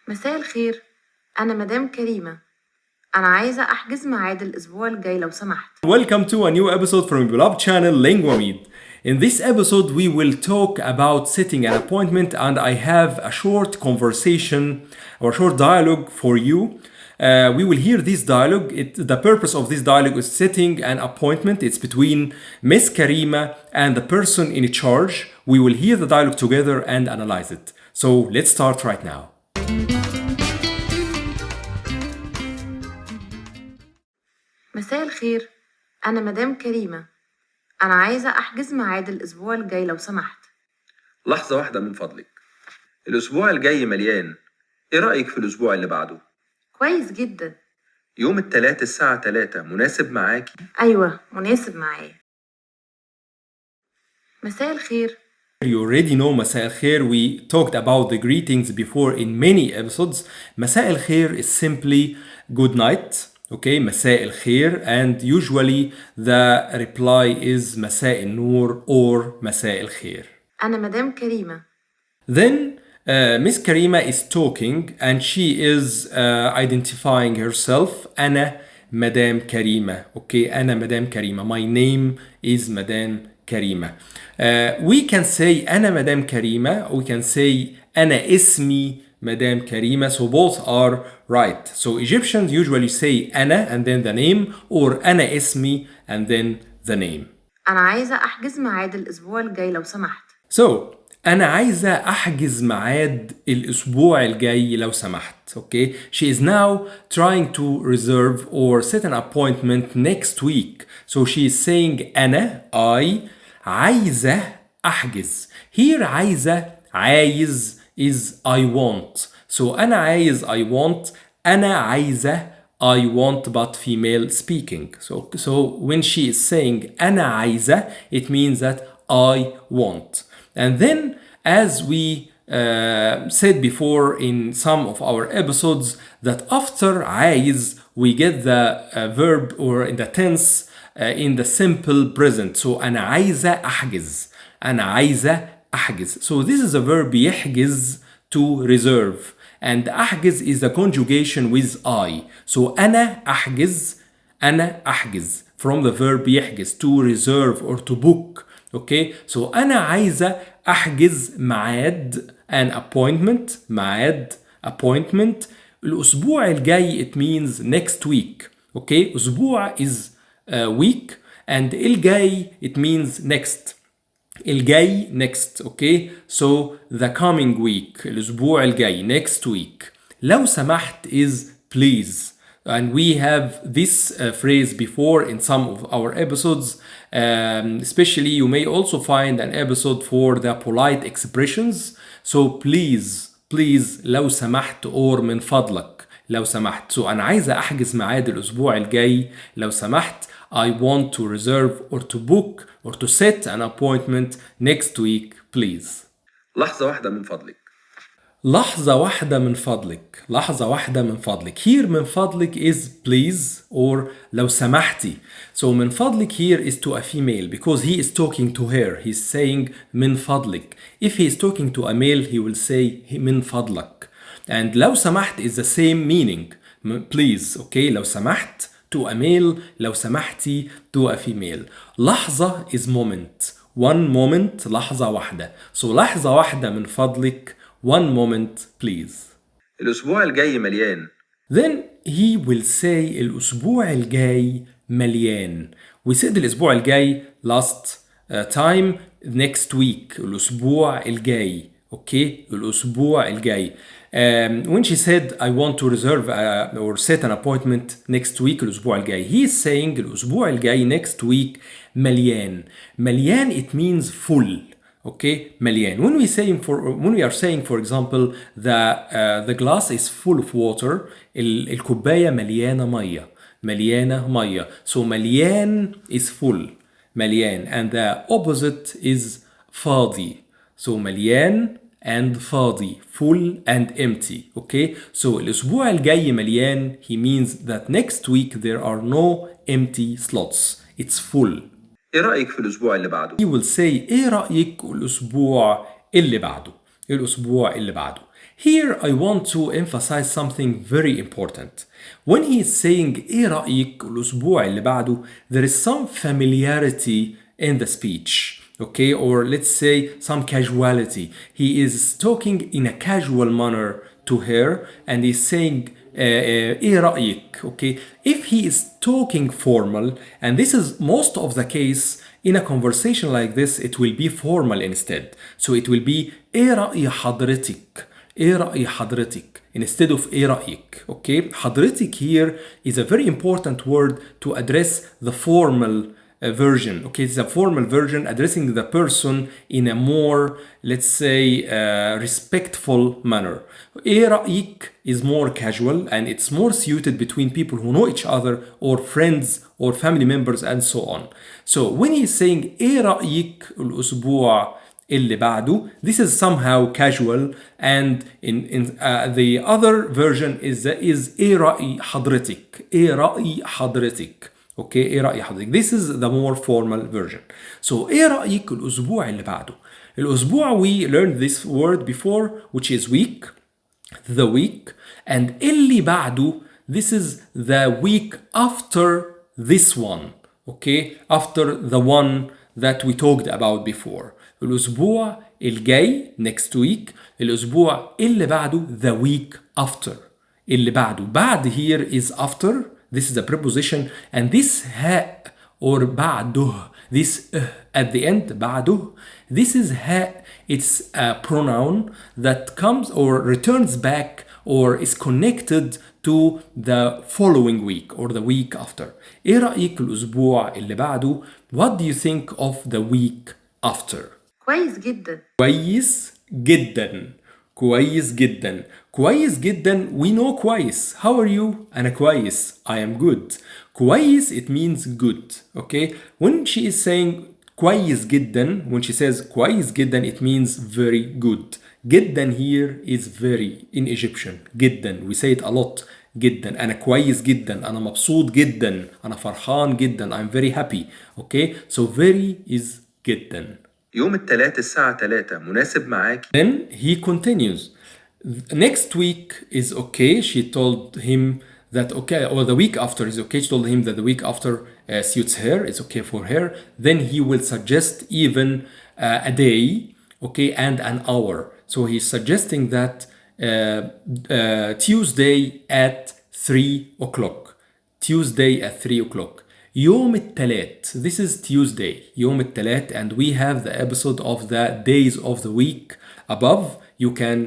مساء الخير، أنا مدام كريمة. أنا عايزة أحجز ميعاد الأسبوع الجاي لو سمحت. Welcome to a new episode from your beloved channel Linguamid. In this episode, we will talk about setting an appointment, and I have a short conversation or short dialogue for you. We will hear this dialogue. The purpose of this dialogue is setting an appointment. It's between Miss Karima and the person in charge. We will hear the dialogue together and analyze it. So let's start right now. مساء الخير، أنا مدام كريمة. أنا عايزة أحجز ميعاد الأسبوع الجاي لو سمحت. لحظة واحدة من فضلك. الأسبوع الجاي مليان. إيه رأيك في الأسبوع اللي بعده؟ كويس جدا. يوم التلات الساعة 3 مناسب معاكي؟ أيوة، مناسب معايا. مساء الخير. You already know مساء الخير. We talked about the greetings before in many episodes. مساء الخير is simply good night. Okay, مساء الخير, and usually the reply is مساء النور or مساء الخير. أنا مدام كريمة. Then Miss Karima is talking and she is identifying herself. أنا مدام كريمة. Okay, أنا مدام كريمة. My name is مدام كريمة. We can say أنا مدام كريمة. We can say أنا اسمي مدام كريمة. So both are right. So Egyptians usually say أنا and then the name, or أنا اسمي and then the name. أنا عايزة أحجز ميعاد الأسبوع الجاي لو سمحت. So أنا عايزة أحجز ميعاد الأسبوع الجاي لو سمحت. Okay, she is now trying to reserve or set an appointment next week. So she is saying أنا I عايزة أحجز. Here عايز is I want. So أنا عايز I want. أنا عايزة I want, but female speaking. So when she is saying أنا عايزة, it means that I want. And then, as we said before in some of our episodes, that after عايز we get the verb or in the tense in the simple present. So أنا عايزة أحجز. أنا عايزة أحجز. So this is a verb يحجز, to reserve. And أحجز is the conjugation with I. So أنا أحجز. أنا أحجز from the verb يحجز, to reserve or to book. Okay, so أنا عايزة أحجز ميعاد, an appointment, ميعاد, appointment. الأسبوع الجاي it means next week. Okay, أسبوع is week, and الجاي it means next. الجاي next. Okay, so the coming week, الأسبوع الجاي, next week. لو سمحت is please. And we have this phrase before in some of our episodes. Especially you may also find an episode for the polite expressions. So please لو سمحت or من فضلك لو سمحت. So أنا عايزة أحجز ميعاد الأسبوع الجاي لو سمحت. I want to reserve or to book or to set an appointment next week, please. لحظة واحدة من فضلك. لحظة واحدة من فضلك. لحظة واحدة من فضلك. Here من فضلك is please or لو سمحتي. So من فضلك here is to a female because he is talking to her. He's saying من فضلك. If he is talking to a male, he will say من فضلك. And لو سمحت is the same meaning. Please, okay? لو سمحت to a male, لو سمحتي to a female. لحظة is moment. One moment, لحظة واحدة. So لحظة واحدة من فضلك. One moment, please. الأسبوع الجاي مليان. Then he will say الأسبوع الجاي مليان. We said الأسبوع الجاي last time, next week. الأسبوع الجاي. Okay, الأسبوع الجاي. When she said I want to reserve or set an appointment next week, الأسبوع الجاي, he is saying الأسبوع الجاي next week مليان. مليان it means full. Okay, مليان. When we are saying for example the glass is full of water, الكوباية مليانة مية. مليانة مية. So مليان is full. مليان, and the opposite is فاضي. So مليان and فاضي, full and empty. Okay, so الأسبوع الجاي مليان, he means that next week there are no empty slots. It's full. إيه رأيك في الأسبوع اللي بعده؟ He will say إيه رأيك الأسبوع اللي بعده. الأسبوع اللي بعده. Here I want to emphasize something very important. When he is saying إيه رأيك الأسبوع اللي بعده, there is some familiarity in the speech. Okay, or let's say some casuality. He is talking in a casual manner to her and he's saying إيه رأيك. Okay, if he is talking formal, and this is most of the case in a conversation like this, it will be formal instead. So it will be إيه رأي حضرتك. ايه رأي حضرتك instead of ايه رأيك. Okay, حضرتك here is a very important word to address the formal version. Okay, it's a formal version addressing the person in a more, let's say, respectful manner. ايه رأيك is more casual and it's more suited between people who know each other or friends or family members and so on. So when he's saying ايه رأيك الأسبوع اللي بعده, this is somehow casual, and in the other version is ايه رأي حضرتك. ايه رأي حضرتك. Okay, ايه رأي حضرتك. This is the more formal version. So ايه رأيك الأسبوع اللي بعده. الأسبوع we learned this word before, which is week, the week, and اللي بعده, this is the week after this one. Okay, after the one that we talked about before. الأسبوع الجاي next week. الأسبوع اللي بعده the week after. اللي بعده. بعد here is after. This is a preposition, and this ها or بعده, this at the end بعده, this is ها. It's a pronoun that comes or returns back or is connected to the following week or the week after. ايه رأيك الأسبوع اللي بعده. What do you think of the week after. كويس جدا. كويس جدا. كويس جدا. كويس جدا, we know كويس. How are you? أنا كويس. I am good. كويس, it means good. Okay, when she is saying كويس جدا, when she says كويس جدا, it means very good. جدا here is very in Egyptian. جدا, we say it a lot. جدا, أنا كويس جدا, أنا مبسوط جدا, أنا فرحان جدا, I'm very happy. Okay, so very is جدا. يوم التلات الساعة 3 مناسب معاكي. Then he continues. Next week is okay. She told him that okay, or the week after is okay. She told him that the week after suits her. It's okay for her. Then he will suggest even a day, okay, and an hour. So he's suggesting that Tuesday at 3 o'clock. Tuesday at 3 o'clock. يوم التلات. This is Tuesday. يوم التلات, and we have the episode of the days of the week above. You can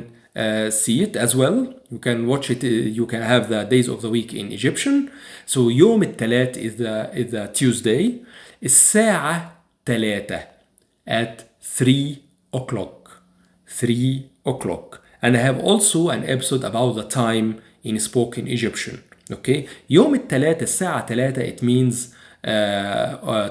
see it as well. You can watch it. You can have the days of the week in Egyptian. So يوم التلات is the Tuesday. الساعة 3 at 3 o'clock. 3 o'clock. And I have also an episode about the time in spoken Egyptian. Okay, يوم التلات الساعة 3, it means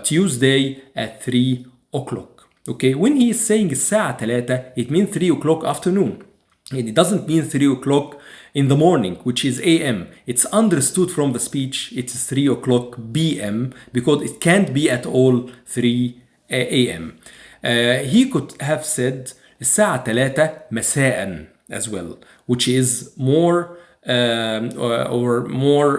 Tuesday at 3 o'clock. Okay, when he is saying الساعة 3, it means 3 o'clock afternoon. And it doesn't mean 3 o'clock in the morning, which is AM. It's understood from the speech, it's 3 o'clock PM, because it can't be at all 3 AM. He could have said الساعة 3 مساء as well, which is more or more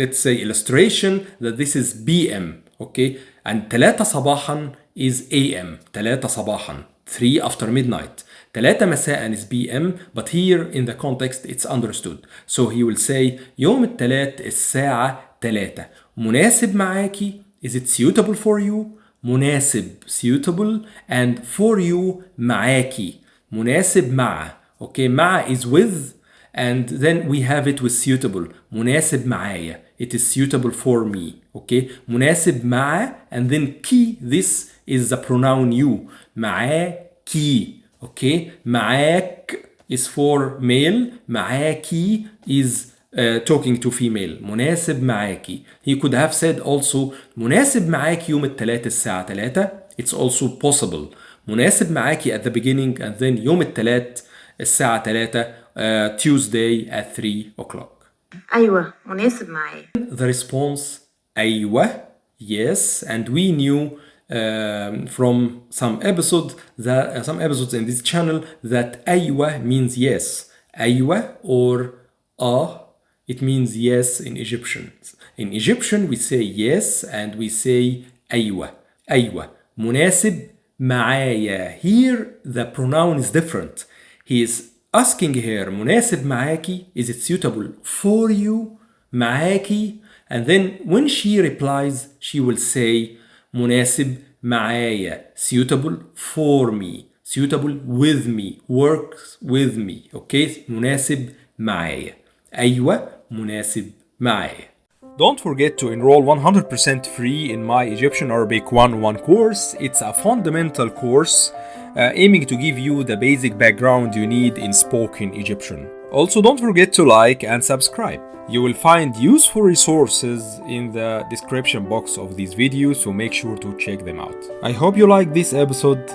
let's say illustration that this is BM. Okay, and 3 صباحا is AM. 3 صباحا, 3 after midnight. 3 مساء is BM, but here in the context it's understood. So he will say يوم التلات الساعة 3 مناسب معاكي. Is it suitable for you? مناسب, suitable, and for you معاكي. مناسب مع. Okay, مع is with, and then we have it with suitable. مناسب معايا. It is suitable for me. Okay, مناسب مع, and then كي, this is the pronoun you. معاكي. Okay, معاك is for male. معاكي is talking to female. مناسب معاكي. He could have said also مناسب معاكي يوم التلات الساعة 3. It's also possible. مناسب معاكي at the beginning, and then يوم التلات الساعة 3 Tuesday at 3 o'clock. أيوة مناسب معايا. The response أيوة, yes, and we knew from some episodes in this channel that أيوة means yes. أيوة or it means yes in Egyptian. In Egyptian we say yes and we say أيوة. أيوة مناسب معايا. Here the pronoun is different. He is asking her مناسب معاكي, is it suitable for you, معاكي, and then when she replies she will say مناسب معايا, suitable for me, suitable with me, works with me. Okay, مناسب معايا. أيوة مناسب معايا. Don't forget to enroll 100% free in my Egyptian Arabic 101 course. It's a fundamental course aiming to give you the basic background you need in spoken Egyptian. Also, don't forget to like and subscribe. You will find useful resources in the description box of these videos, so make sure to check them out. I hope you liked this episode.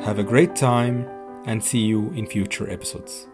Have a great time and see you in future episodes.